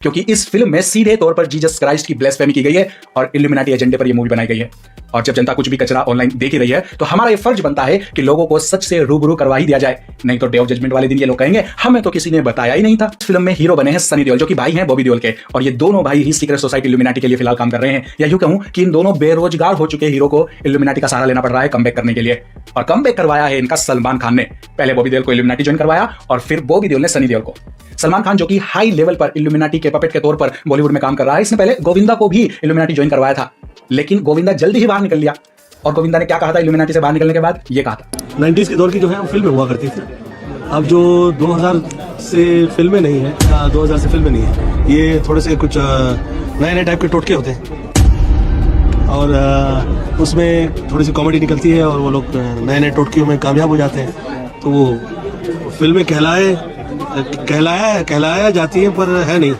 क्योंकि इस फिल्म में सीधे तौर पर जीसस क्राइस्ट की ब्लेसफेमी की गई है और इल्यूमिनाटी एजेंडे पर यह मूवी बनाई गई है। और जब जनता कुछ भी कचरा ऑनलाइन देख ही रही है तो हमारा ये फर्ज बनता है कि लोगों को सच से रूबरू करवा ही दिया जाए, नहीं तो डे ऑफ जजमेंट वाले दिन ये लोग कहेंगे हमें तो किसी ने बताया ही नहीं था। इस फिल्म में हीरो बने हैं सनी देओल, जो कि भाई हैं बॉबी देओल के, और ये दोनों भाई ही सीक्रेट सोसाइटी इल्यूमिनाटी के लिए फिलहाल काम कर रहे हैं। या यूं कहूं कि इन दोनों बेरोजगार हो चुके हीरो को इल्यूमिनाटी का सहारा लेना पड़ रहा है कमबैक करने के लिए। और कमबैक करवाया है इनका सलमान खान ने। पहले बॉबी देओल को इल्यूमिनाटी ज्वाइन करवाया और फिर बॉबी देओल ने सनी देओल को। सलमान खान जो कि हाई लेवल पर इल्यूमिनाटी के पपेट के तौर पर बॉलीवुड में काम कर रहा है, इसने पहले गोविंदा को भी इल्यूमिनाटी ज्वाइन करवाया था, लेकिन गोविंदा जल्दी ही बाहर निकल लिया। और गोविंदा ने क्या कहा था इल्यूमिनाटी से बाहर निकलने के बाद? ये कहा था 90s के दौर की जो है वो फिल्में हुआ करती थी। अब जो 2000 से फिल्में नहीं है, 2000 से फिल्में नहीं है, ये थोड़े से कुछ नए नए टाइप के टोटके होते हैं और उसमें थोड़ी सी कॉमेडी निकलती है और वो लोग नए नए टोटकियों में कामयाब हो जाते हैं। तो वो फिल्में कहलाया जाती है पर है नहीं।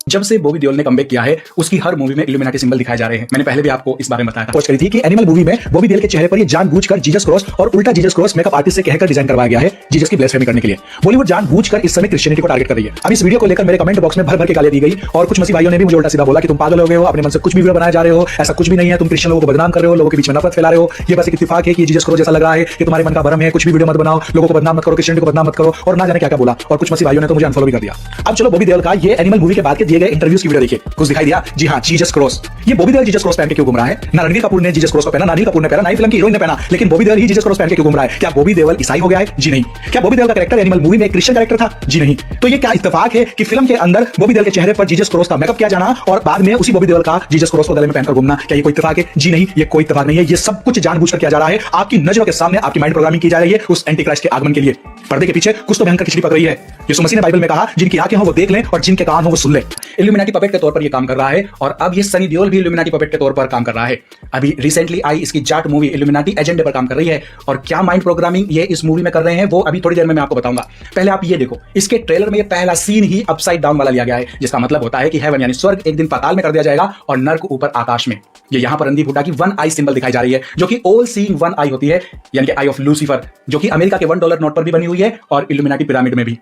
जब से बॉबी देओल ने कमबैक किया है उसकी हर मूवी में इल्यूमिनाटी सिंबल दिखाए जा रहे हैं। मैंने पहले भी आपको इस बारे में बताया था, पोस्ट करी थी कि एनिमल मूवी में बॉबी देओल के चेहरे पर ये जानबूझकर जीसस क्रॉस और उल्टा जीसस क्रॉस मेकअप आर्टिस्ट से कहकर डिजाइन करवाया गया है जीसस की ब्लेसफेमी करने के लिए। बॉलीवुड जानबूझकर इस समय क्रिश्चियनिटी को टारगेट कर रही है। अब इस वीडियो को लेकर मेरे कमेंट बॉक्स में भर भर के गालियां दी गई और कुछ मसीह भाइयों ने भी मुझे उल्टा सीधा बोला कि तुम पागल हो गए हो, अपने मन से कुछ भी वीडियो बनाए जा रहे हो, ऐसा कुछ भी नहीं है, तुम क्रिश्चियन लोगों को बदनाम कर रहे हो, लोगों के बीच में नफरत फैला रहे हो, ये बस एक इत्तेफाक है कि जीसस क्रॉस जैसा लग रहा है, कि तुम्हारे मन का भरम है, कुछ भी वीडियो मत बनाओ, लोगों को बदनाम मत करो, क्रिश्चियनिटी को बदनाम मत करो, और ना जाने क्या क्या बोला। और कुछ मसीह भाइयों ने तो मुझे अनफॉलो भी कर दिया। अब चलो बॉबी देओल का ये एनिमल मूवी के बाद के दिए गए इंटरव्यूज की वीडियो देखिए, कुछ दिखाई दिया। जी हाँ, जीसस क्रॉस। ये बॉबी देओल जीसस क्रॉस पहन के क्यों घूम रहा है? ना रणवीर कपूर ने जीसस क्रॉस को पहना, ना अनिल कपूर ने पहना, ना ही फिल्म की हीरोइन ने पहना, लेकिन बॉबी देओल ही जीसस क्रॉस पहन के क्यों घूम रहा है? क्या बॉबी देओल ईसाई हो गया है? जी नहीं। क्या बॉबी देओल का कैरेक्टर एनिमल मूवी में एक क्रिश्चियन कैरेक्टर था? जी नहीं। तो ये क्या इत्तेफाक है कि फिल्म के अंदर बॉबी देओल के चेहरे पर जीसस क्रॉस का मेकअप किया जाना और बाद में उसी बॉबी देओल का जीसस क्रॉस को गले में पहनकर घूमना, क्या ये कोई इत्तेफाक है? जी नहीं, ये कोई इत्तेफाक नहीं है। ये सब कुछ जानबूझकर किया जा रहा है। आपकी नजरों के सामने आपकी माइंड प्रोग्रामिंग की जा रही है उस एंटी क्राइस्ट के आगमन के लिए। पर्दे के पीछे कुछ तो भयंकर खिचड़ी पक रही है। यीशु मसीह ने बाइबल में कहा जिनकी आंखें हो वो देख लें और जिनके कान हो वो सुन लें। इल्यूमिनाटी पपेट के तौर पर ये काम कर रहा है और अब ये सनी देओल भी इल्यूमिनाटी पपेट के तौर पर काम कर रहा है। अभी रिसेंटली आई इसकी जाट मूवी इल्यूमिनाटी एजेंडे पर काम कर रही है और क्या माइंड प्रोग्रामिंग ये इस मूवी में कर रहे हैं वो अभी थोड़ी देर में मैं आपको बताऊंगा। पहले आप ये देखो, इसके ट्रेलर में ये पहला सीन ही अपसाइड डाउन वाला लिया गया है, जिसका मतलब होता है कि हेवन यानी स्वर्ग एक दिन पाताल में कर दिया जाएगा और नर्क ऊपर आकाश में। ये यहां पर रणदीप हुड्डा की वन आई सिंबल दिखाई जा रही है, जो कि ऑल सीइंग वन आई होती है, यानी कि आई ऑफ लूसीफर, जो कि अमेरिका के $1 नोट पर भी बनी हुई है और इल्यूमिनाटी पिरामिड में भी।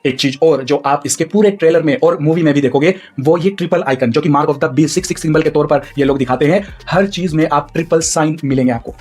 एक चीज और जो आप इसके पूरे ट्रेलर में और मूवी में भी देखोगे वो ये ट्रिपल आइकन, जो कि mark of the beast 666 symbol के तौर पर ये लोग दिखाते हैं। हर चीज में आप ट्रिपल साइन मिलेंगे आपको।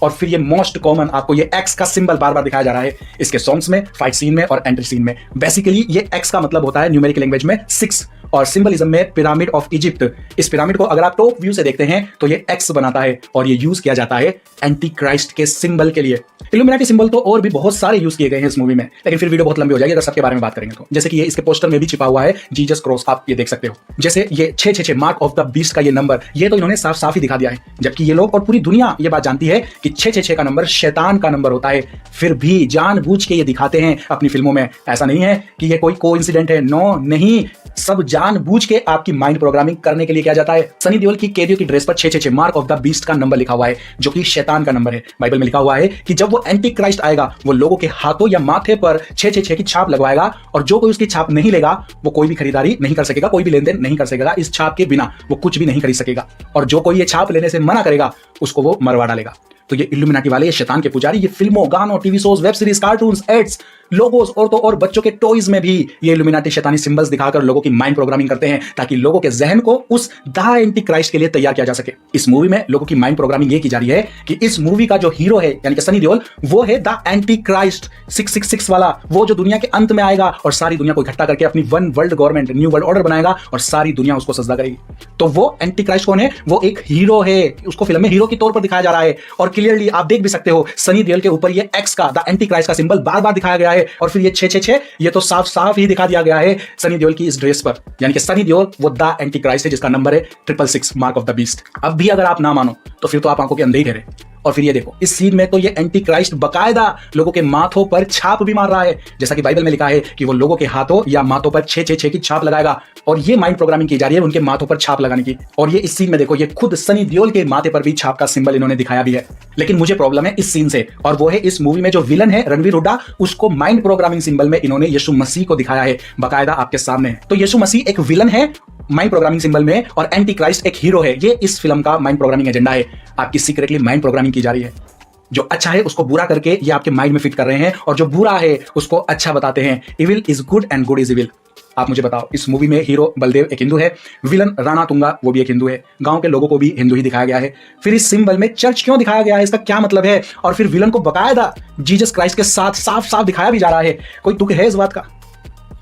और फिर ये मोस्ट कॉमन आपको ये एक्स का सिंबल बार बार दिखाया जा रहा है इसके सॉन्ग्स में, फाइट सीन में और एंट्री सीन में। बेसिकली ये एक्स का मतलब होता है न्यूमेरिक लैंग्वेज में 6 और सिंबलिज्म में पिरामिड ऑफ इजिप्ट। इस पिरामिड को अगर आप टॉप व्यू से देखते हैं तो ये एक्स बनाता है और ये यूज किया जाता है एंटी क्राइस्ट के सिंबल के लिए। इल्यूमिनाटी सिंबल तो और भी बहुत सारे यूज किए गए हैं इस मूवी में, लेकिन फिर वीडियो बहुत लंबी हो जाएगी अगर सबके बारे में बात करेंगे तो। जैसे कि ये इसके पोस्टर में भी छिपा हुआ है जीसस क्रॉस, आप ये देख सकते हो। जैसे ये 666 मार्क ऑफ द बीस्ट का ये नंबर, ये तो इन्होंने साफ साफ ही दिखा दिया है, जबकि ये लोग और पूरी दुनिया ये बात जानती है कि 666 का नंबर शैतान का नंबर होता है, फिर भी जानबूझ के ये दिखाते हैं अपनी फिल्मों में। ऐसा नहीं है कि ये कोई कोइंसिडेंट है, नो नहीं, सब जानबूझ के आपकी माइंड प्रोग्रामिंग करने के लिए किया जाता है। सनी देओल की कैदियों की ड्रेस पर 666 मार्क ऑफ द बीस्ट का नंबर लिखा हुआ है, जो कि शैतान का नंबर है। बाइबल में लिखा हुआ है कि जब वो एंटी क्राइस्ट आएगा वो लोगों के हाथों या माथे पर 666 की छाप लगवाएगा और जो कोई उसकी छाप नहीं लेगा वो कोई भी खरीदारी नहीं कर सकेगा, कोई भी लेन देन नहीं कर सकेगा। इस छाप के बिना वो कुछ भी नहीं खरीद सकेगा और जो कोई ये छाप लेने से मना करेगा उसको वो मरवा डालेगा। तो ये इल्यूमिनाटी वाले, ये शैतान के पुजारी, ये फिल्मों, गानों, TV shows, web series, cartoons, ads, logos और तो और बच्चों के टॉयज में भी ये इल्यूमिनाटी शैतानी सिंबल्स दिखाकर लोगों की माइंड प्रोग्रामिंग करते हैं ताकि लोगों के जहन को उस द एंटी क्राइस्ट के लिए तैयार किया जा सके। इस मूवी में लोगों की माइंड प्रोग्रामिंग ये की जा रही है कि इस मूवी का जो हीरो है यानी कि सनी देओल, वो है द एंटी क्राइस्ट 666 वाला, वो जो दुनिया के अंत में आएगा और सारी दुनिया को इकट्ठा करके अपनी one world government, new world order बनाएगा और सारी दुनिया उसको सजदा करेगी। तो वो एंटी क्राइस्ट कौन है? वो एक हीरो है, उसको फिल्म में हीरो के तौर पर दिखाया जा रहा है और क्लियरली आप देख भी सकते हो सनी देओल के ऊपर ये एक्स का, द एंटी क्राइस्ट का सिंबल बार बार दिखाया गया है और फिर ये 666 ये तो साफ साफ ही दिखा दिया गया है सनी देओल की इस ड्रेस पर, यानी कि सनी देओल वो द एंटी क्राइस्ट है जिसका नंबर है 666 मार्क ऑफ द बीस्ट। अब भी अगर आप ना मानो तो फिर तो आप आंखों के अंधे ही ठहरे। और फिर ये देखो, इस सीन में तो ये एंटी क्राइस्ट बकायदा लोगों के माथों पर छाप भी मार रहा है, जैसा कि बाइबल में लिखा है कि वो लोगों के हाथों या माथों पर 666 की छाप लगाएगा और ये माइंड प्रोग्रामिंग की जा रही है उनके माथों पर छाप लगाने की। और ये इस सीन में देखो, ये खुद सनी देओल के माथे पर भी छाप का सिंबल इन्होंने दिखाया भी है। लेकिन मुझे प्रॉब्लम है इस सीन से, और वो है इस मूवी में जो विलन है रणवीर हुड्डा, उसको माइंड प्रोग्रामिंग सिंबल में इन्होंने यीशु मसीह को दिखाया है बकायदा आपके सामने। तो यीशु मसीह एक विलन है माइंड प्रोग्रामिंग सिंबल में और एंटी क्राइस्ट एक हीरो है। ये इस फिल्म का माइंड प्रोग्रामिंग एजेंडा है। आपकी सीक्रेटली माइंड प्रोग्रामिंग की जा रही है। जो अच्छा है उसको बुरा करके ये आपके माइंड में फिट कर रहे हैं और जो बुरा है उसको अच्छा बताते हैं। Evil is good and good is evil. आप मुझे बताओ, इस मूवी में हीरो बलदेव एक हिंदू है, विलन राणा तुंगा वो भी एक हिंदू है, गांव के लोगों को भी हिंदू ही दिखाया गया है। फिर इस सिंबल में चर्च क्यों दिखाया गया है, इसका क्या मतलब है? और फिर विलन को बकायदा जीसस क्राइस्ट के साथ साफ साफ दिखाया भी जा रहा है। कोई तुक है इस बात का?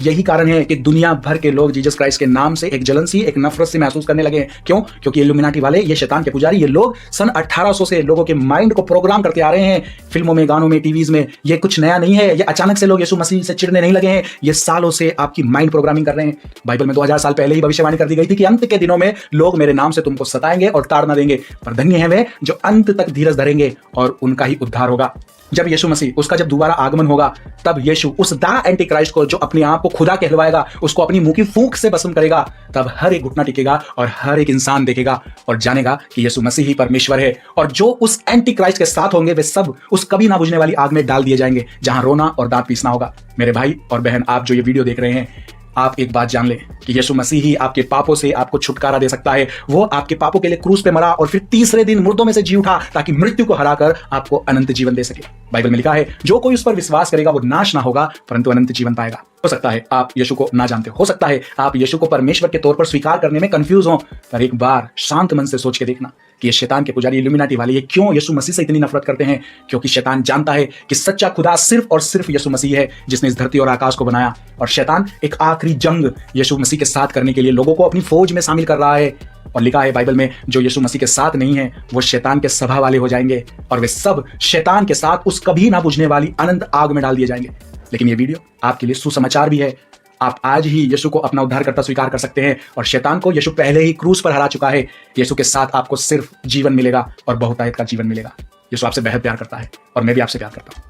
यही कारण है कि दुनिया भर के लोग जीसस क्राइस्ट के नाम से एक जलन सी, एक नफरत सी महसूस करने लगे हैं। क्यों? क्योंकि इल्यूमिनाटी वाले, ये शैतान के पुजारी, ये लोग सन 1800 से लोगों के माइंड को प्रोग्राम करते आ रहे हैं, फिल्मों में, गानों में, टीवीज में। ये कुछ नया नहीं है, ये अचानक से लोग यीशु मसीह से चिढ़ने नहीं लगे हैं, ये सालों से आपकी माइंड प्रोग्रामिंग कर रहे हैं। बाइबल में 2000 साल पहले ही भविष्यवाणी कर दी गई थी कि अंत के दिनों में लोग मेरे नाम से तुमको सताएंगे और ताड़ना देंगे, पर धन्य है वे जो अंत तक धीरज धरेंगे और उनका ही उद्धार होगा। जब यीशु मसीह, उसका जब दोबारा आगमन होगा, तब यीशु उस दा एंटी क्राइस्ट को, जो अपने आप को खुदा कहलवाएगा, उसको अपनी मुंह की फूंक से भस्म करेगा, तब हर एक घुटना टिकेगा और हर एक इंसान देखेगा और जानेगा कि यीशु मसीह ही परमेश्वर है। और जो उस एंटी क्राइस्ट के साथ होंगे वे सब उस कभी ना बुझने वाली आग में डाल दिए जाएंगे, जहां रोना और दांत पीसना होगा। मेरे भाई और बहन, आप जो ये वीडियो देख रहे हैं, आप एक बात जान लें कि यीशु मसीह ही आपके पापों से आपको छुटकारा दे सकता है। वो आपके पापों के लिए क्रूस पे मरा और फिर तीसरे दिन मुर्दों में से जी उठा, ताकि मृत्यु को हराकर आपको अनंत जीवन दे सके। बाइबल में लिखा है, जो कोई उस पर विश्वास करेगा वो नाश ना होगा परंतु अनंत जीवन पाएगा। हो सकता है आप यीशु को ना जानते हो सकता है आप यीशु को परमेश्वर के तौर पर स्वीकार करने में कंफ्यूज हो, पर एक बार शांत मन से सोच के देखना कि ये शैतान के पुजारी, इल्यूमिनाटी वाले, ये क्यों यीशु मसीह से इतनी नफरत करते हैं। क्योंकि शैतान जानता है कि सच्चा खुदा सिर्फ और सिर्फ यीशु मसीह है, जिसने इस धरती और आकाश को बनाया। और शैतान एक आखिरी जंग यीशु मसीह के साथ करने के लिए लोगों को अपनी फौज में शामिल कर रहा है। और लिखा है बाइबल में, जो यीशु मसीह के साथ नहीं है वो शैतान के सभा वाले हो जाएंगे और वे सब शैतान के साथ उस कभी ना बुझने वाली अनंत आग में डाल दिए जाएंगे। लेकिन ये वीडियो आपके लिए सुसमाचार भी है। आप आज ही यीशु को अपना उद्धारकर्ता स्वीकार कर सकते हैं और शैतान को यीशु पहले ही क्रूस पर हरा चुका है। यीशु के साथ आपको सिर्फ जीवन मिलेगा और बहुतायत का जीवन मिलेगा। यीशु आपसे बेहद प्यार करता है और मैं भी आपसे प्यार करता हूं।